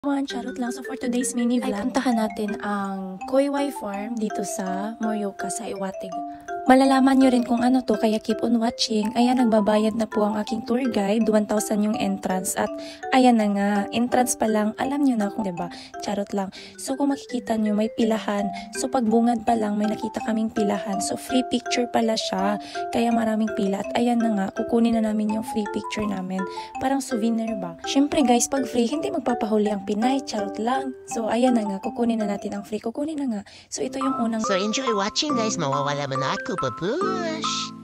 Charot lang. So for today's mini vlog, ay puntahan natin ang Koiwai Farm dito sa Morioka sa Iwatig. Malalaman nyo rin kung ano to, kaya keep on watching. Ayan, nagbabayad na po ang aking tour guide. 1,000 yung entrance. At ayan na nga, entrance pa lang, alam nyo na kung diba, charot lang. So kung makikita nyo, may pilahan. So pagbungad pa lang, may nakita kaming pilahan. So free picture pala siya, kaya maraming pila. At ayan na nga, kukunin na namin yung free picture namin. Parang souvenir ba? Syempre guys, pag free, hindi magpapahuli ang Pinay, charot lang. So ayan na nga, kukunin na natin ang free. Kukunin na nga. So ito yung unang... So enjoy watching guys, mawawala man ako, papush!